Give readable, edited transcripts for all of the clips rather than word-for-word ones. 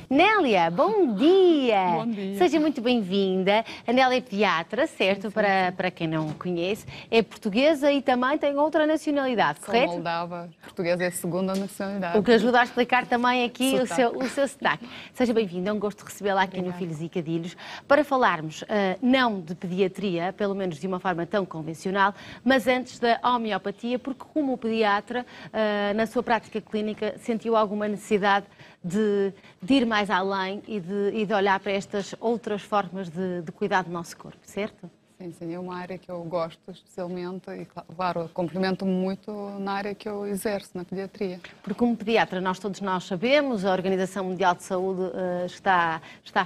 Nélia, bom dia! Bom dia. Seja muito bem-vinda. A Nélia é pediatra, certo? Para quem não conhece. É portuguesa e também tem outra nacionalidade, Sou correto? moldava, português é a segunda nacionalidade. O que ajuda a explicar também aqui Sotaque. o seu sotaque. Seja bem-vindo, é um gosto recebê-la aqui no Filhos e Cadilhos para falarmos não de pediatria, pelo menos de uma forma tão convencional, mas antes da homeopatia, porque como pediatra, na sua prática clínica, sentiu alguma necessidade de ir mais além e de olhar para estas outras formas de cuidar do nosso corpo, certo? Sim, sim, é uma área que eu gosto especialmente e, claro, complemento muito na área que eu exerço, na pediatria. Porque como pediatra, todos nós sabemos, a Organização Mundial de Saúde está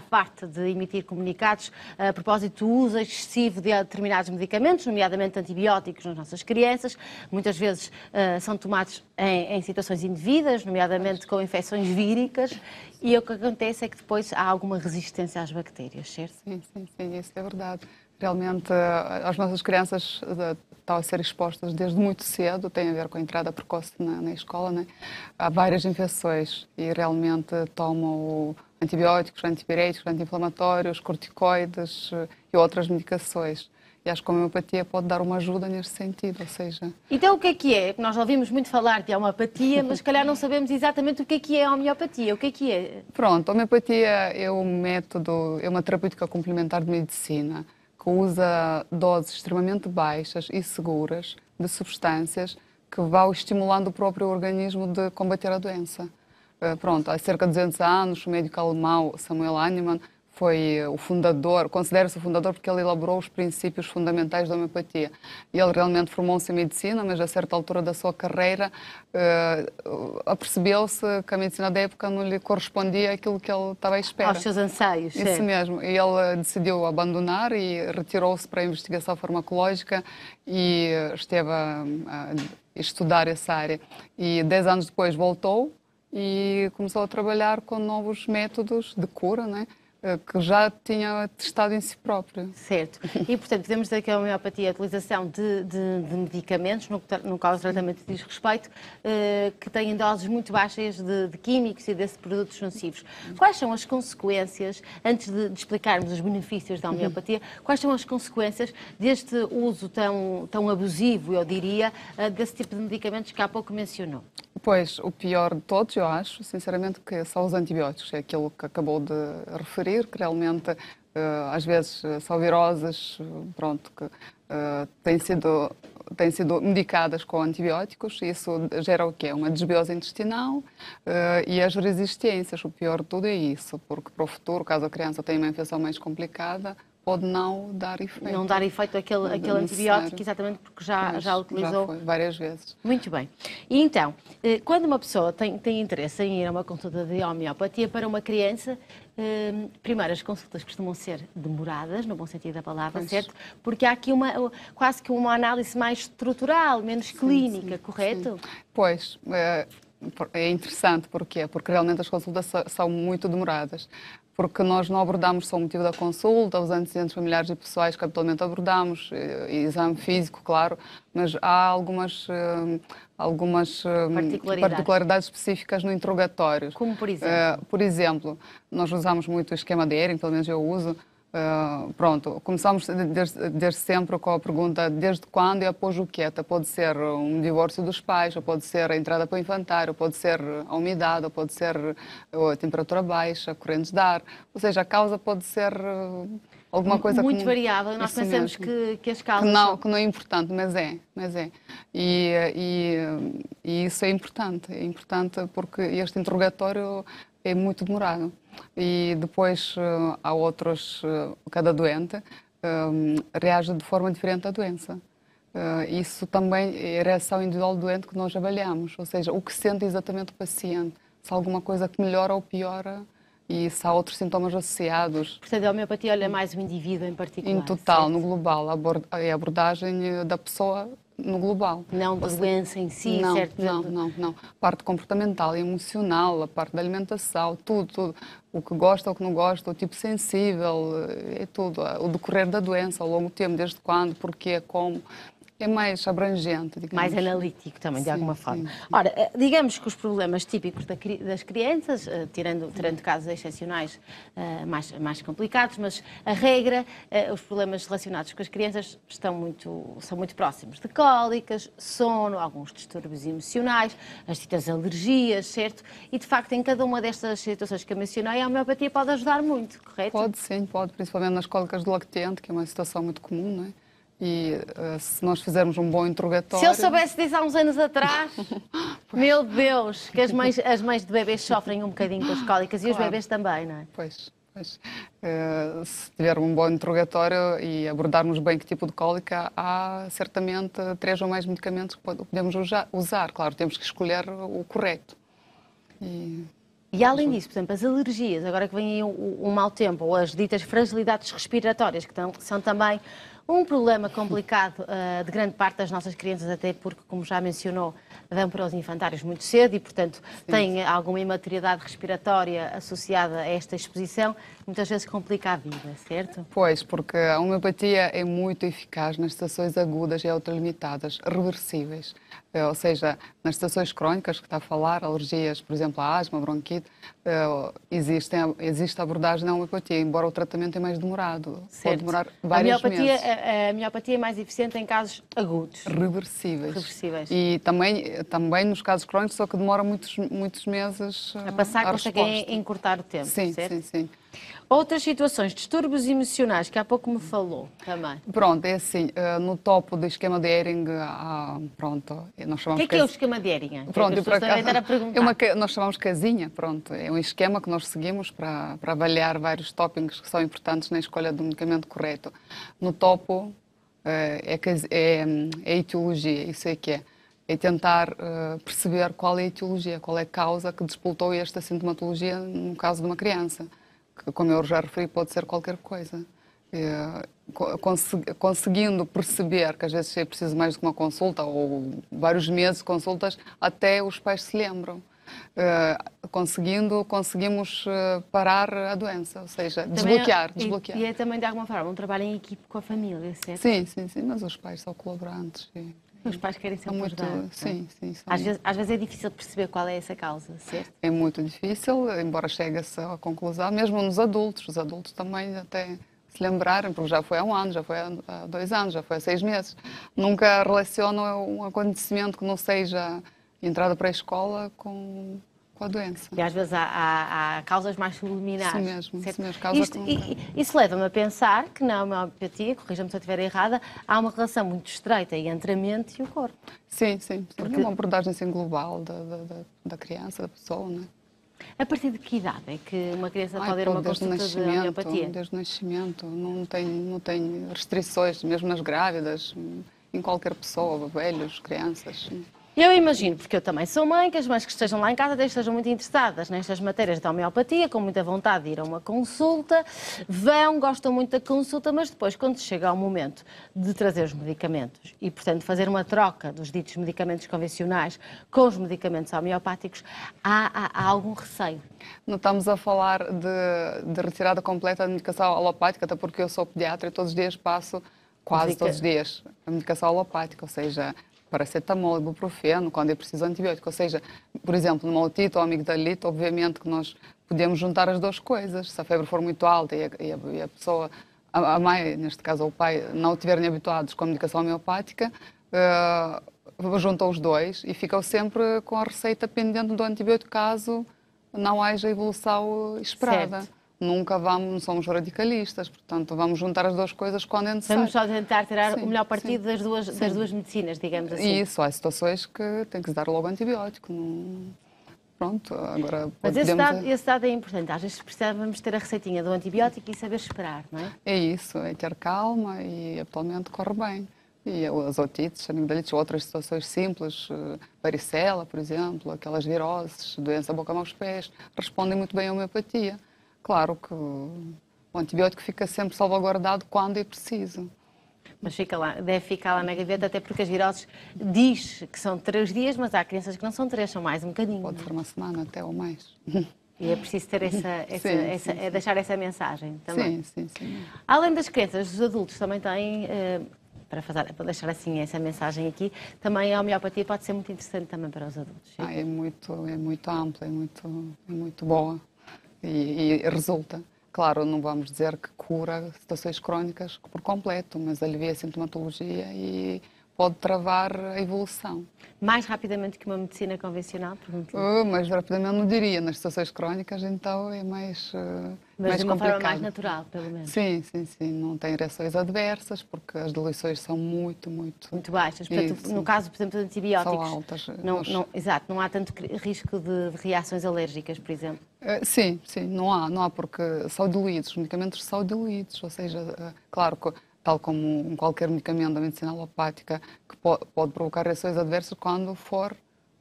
farta de emitir comunicados a propósito do uso excessivo de determinados medicamentos, nomeadamente antibióticos nas nossas crianças. Muitas vezes são tomados em situações indevidas, nomeadamente com infecções víricas, e o que acontece é que depois há alguma resistência às bactérias, certo? Sim, sim, sim, isso é verdade. Realmente, as nossas crianças estão a ser expostas desde muito cedo, tem a ver com a entrada precoce na escola, né? Há várias infecções e realmente tomam antibióticos, antipiréticos, anti-inflamatórios, corticoides e outras medicações. E acho que a homeopatia pode dar uma ajuda neste sentido, ou seja... Então o que é? Nós ouvimos muito falar de homeopatia, mas se calhar não sabemos exatamente o que é a homeopatia. O que é? Pronto, a homeopatia é um método, é uma terapêutica complementar de medicina que usa doses extremamente baixas e seguras de substâncias que vão estimulando o próprio organismo de combater a doença. Pronto, há cerca de 200 anos, o médico alemão Samuel Hahnemann foi o fundador, considera-se o fundador porque ele elaborou os princípios fundamentais da homeopatia. E ele realmente formou-se em medicina, mas a certa altura da sua carreira apercebeu-se que a medicina da época não lhe correspondia àquilo que ele estava à espera. Aos seus anseios, Isso certo? mesmo. E ele decidiu abandonar e retirou-se para a investigação farmacológica e esteve a estudar essa área. E 10 anos depois voltou e começou a trabalhar com novos métodos de cura, né? Que já tinha testado em si próprio. Certo. E, portanto, podemos dizer que a homeopatia é a utilização de medicamentos, no qual o tratamento diz respeito, que têm doses muito baixas de químicos e desses produtos nocivos. Quais são as consequências, antes de explicarmos os benefícios da homeopatia, quais são as consequências deste uso tão abusivo, eu diria, desse tipo de medicamentos que há pouco mencionou? Pois, o pior de todos, eu acho, sinceramente, que são os antibióticos. É aquilo que acabou de referir, que realmente, às vezes, são viroses, pronto, que têm sido medicadas com antibióticos. Isso gera o quê? Uma desbiose intestinal e as resistências. O pior de tudo é isso, porque para o futuro, caso a criança tenha uma infecção mais complicada, pode não dar efeito. Não dar efeito aquele antibiótico, exatamente porque já utilizou. Já foi, várias vezes. Muito bem. E então, quando uma pessoa tem interesse em ir a uma consulta de homeopatia para uma criança, primeiro as consultas costumam ser demoradas, no bom sentido da palavra, certo? Porque há aqui quase que uma análise mais estrutural, menos clínica, sim, correto? Sim. Pois, é interessante, porquê? Porque realmente as consultas são muito demoradas. Porque nós não abordamos só o motivo da consulta, os antecedentes familiares e pessoais que habitualmente abordamos, exame físico, claro, mas há algumas particularidades específicas no interrogatório. Como por exemplo? Por exemplo, nós usamos muito o esquema de Ehring, pelo menos eu uso. Pronto, começamos desde sempre com a pergunta desde quando e após o quê? Pode ser um divórcio dos pais, ou pode ser a entrada para o infantário, ou pode ser a umidade, ou pode ser a temperatura baixa, correntes de ar. Ou seja, a causa pode ser alguma coisa muito variável. Nós pensamos que as causas que não é importante, mas é. E isso é importante porque este interrogatório é muito demorado. E depois há outros, cada doente reage de forma diferente à doença. Isso também é a reação individual do doente que nós avaliamos, ou seja, o que sente exatamente o paciente, se há alguma coisa que melhora ou piora e se há outros sintomas associados. Portanto, a homeopatia olha mais o indivíduo em particular. Em total, certo? no global, é a abordagem da pessoa no global. Não da doença em si, não, certo? Não. Parte comportamental, emocional, a parte da alimentação, tudo. O que gosta, o que não gosta, o tipo sensível, é tudo. O decorrer da doença ao longo do tempo, desde quando, porquê, como. é mais abrangente, digamos. Mais analítico também, de Sim, alguma forma. sim, sim. Ora, digamos que os problemas típicos das crianças, tirando casos excepcionais mais complicados, mas a regra, os problemas relacionados com as crianças são muito próximos. De cólicas, sono, alguns distúrbios emocionais, as ditas alergias, certo? E, de facto, em cada uma destas situações que eu mencionei, a homeopatia pode ajudar muito, correto? Pode, sim, pode, principalmente nas cólicas do lactente, que é uma situação muito comum, não é? E se nós fizermos um bom interrogatório... Se eu soubesse disso há uns anos atrás, meu Deus, que as mães de bebês sofrem um bocadinho com as cólicas e os bebês também, não é? Pois. Se tiver um bom interrogatório e abordarmos bem que tipo de cólica, há certamente 3 ou mais medicamentos que podemos usar. Claro, temos que escolher o correto. E além disso, por exemplo, as alergias, agora que vem aí o mau tempo, ou as ditas fragilidades respiratórias, que são também um problema complicado de grande parte das nossas crianças, até porque, como já mencionou, vão para os infantários muito cedo e, portanto, têm alguma imaturidade respiratória associada a esta exposição, muitas vezes complica a vida, certo? Pois, porque a homeopatia é muito eficaz nas situações agudas e autolimitadas, reversíveis. Ou seja, nas situações crónicas que está a falar, alergias, por exemplo, a asma, bronquite, existe a abordagem da homeopatia, embora o tratamento é mais demorado. Certo. Pode demorar vários meses. A homeopatia é mais eficiente em casos agudos. Reversíveis. E também nos casos crónicos, só que demora muitos meses a passar, conseguem encurtar o tempo, sim, certo? Sim. Outras situações, distúrbios emocionais, que há pouco me falou também. Pronto, é assim, no topo do esquema de Ehring, pronto, nós chamamos... O que é o esquema de Ehring? Pronto, nós chamamos casinha, pronto, é um esquema que nós seguimos para avaliar vários tópicos que são importantes na escolha do medicamento correto. No topo é a etiologia, isso é que é. É tentar perceber qual é a etiologia, qual é a causa que despoltou esta sintomatologia no caso de uma criança. Que, como eu já referi, pode ser qualquer coisa. Conseguindo perceber que às vezes é preciso mais do que uma consulta ou vários meses de consultas, até os pais se lembram. Conseguimos parar a doença, ou seja, desbloquear. E é também, de alguma forma, um trabalho em equipe com a família, certo? Sim, mas os pais são colaborantes. Os pais querem sempre ajudar. Sim. Às vezes é difícil perceber qual é essa causa, certo? É muito difícil, embora chegue-se à conclusão, mesmo nos adultos. Os adultos também até se lembrarem, porque já foi há 1 ano, já foi há 2 anos, já foi há 6 meses. Nunca relacionam um acontecimento que não seja entrada para a escola com a doença. E às vezes há causas mais subliminares. Isso mesmo. Isso leva-me a pensar que na homeopatia, corrija-me se eu estiver errada, há uma relação muito estreita entre a mente e o corpo. Sim. Porque... É uma abordagem assim, global da criança, da pessoa, não é? A partir de que idade é que uma criança pode ir a uma consulta de homeopatia? Desde o nascimento, não tem restrições, mesmo nas grávidas, em qualquer pessoa, velhos, crianças. Eu imagino, porque eu também sou mãe, que as mães que estejam lá em casa estejam muito interessadas nestas matérias da homeopatia, com muita vontade de ir a uma consulta, gostam muito da consulta, mas depois, quando chega ao momento de trazer os medicamentos e, portanto, fazer uma troca dos ditos medicamentos convencionais com os medicamentos homeopáticos, há algum receio. Não estamos a falar de retirada completa da medicação alopática, até porque eu sou pediatra e todos os dias passo, quase todos os dias, a medicação alopática, ou seja... paracetamol, ibuprofeno, quando é preciso antibiótico. Ou seja, por exemplo, numa otite ou amigdalite, obviamente que nós podemos juntar as duas coisas. Se a febre for muito alta e a pessoa, a mãe, neste caso o pai, não estiverem habituados com a medicação homeopática, juntam os dois e ficam sempre com a receita pendente do antibiótico caso não haja evolução esperada. Certo. Não somos radicalistas, portanto, vamos juntar as duas coisas quando é necessário. Vamos só tentar tirar o melhor partido das duas medicinas, digamos assim. Isso, há situações que tem que se dar logo antibiótico. Pronto, agora... Mas esse dado é importante. Às vezes precisamos ter a receitinha do antibiótico e saber esperar, não é? É isso, é ter calma e atualmente corre bem. E as otites, amigdalites, outras situações simples, varicela, por exemplo, aquelas viroses, doença da boca, mãos, pés, respondem muito bem à homeopatia. Claro que o antibiótico fica sempre salvaguardado quando é preciso. Mas deve ficar lá na gaveta, até porque as viroses diz que são 3 dias, mas há crianças que não são 3, são mais um bocadinho. Pode ser uma semana até ou mais. E é preciso ter deixar essa mensagem também. Sim. Além das crianças, os adultos também têm para deixar assim essa mensagem aqui, também a homeopatia pode ser muito interessante também para os adultos. É muito ampla, é muito boa e resulta. Claro, não vamos dizer que cura situações crónicas por completo, mas alivia a sintomatologia e pode travar a evolução. Mais rapidamente que uma medicina convencional, Mas rapidamente não diria, nas situações crónicas então é mais mas mais de uma forma complicado. mais natural, pelo menos. Sim, não tem reações adversas, porque as diluições são muito baixas. Portanto, no caso, por exemplo, de antibióticos, são altas. Exato, não há tanto risco de reações alérgicas, por exemplo. Sim, não há porque são diluídos, os medicamentos são diluídos, ou seja, claro que tal como qualquer medicamento da medicina alopática que pode provocar reações adversas quando for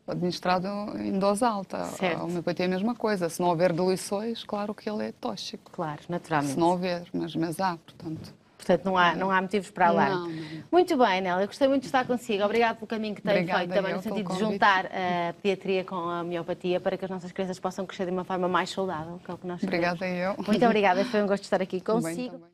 administrado em dose alta. Certo. A homeopatia é a mesma coisa. Se não houver diluições, claro que ele é tóxico. Claro, naturalmente. Se não houver, mas há, portanto. Portanto, não há motivos para alarme. Não. Muito bem, Nélia, gostei muito de estar consigo. Obrigada pelo caminho que tem Obrigada feito também eu no sentido pelo de convite. juntar a pediatria com a homeopatia para que as nossas crianças possam crescer de uma forma mais saudável, que é o que nós queremos. Obrigada eu. Muito obrigada, foi um gosto estar aqui Também, consigo. também.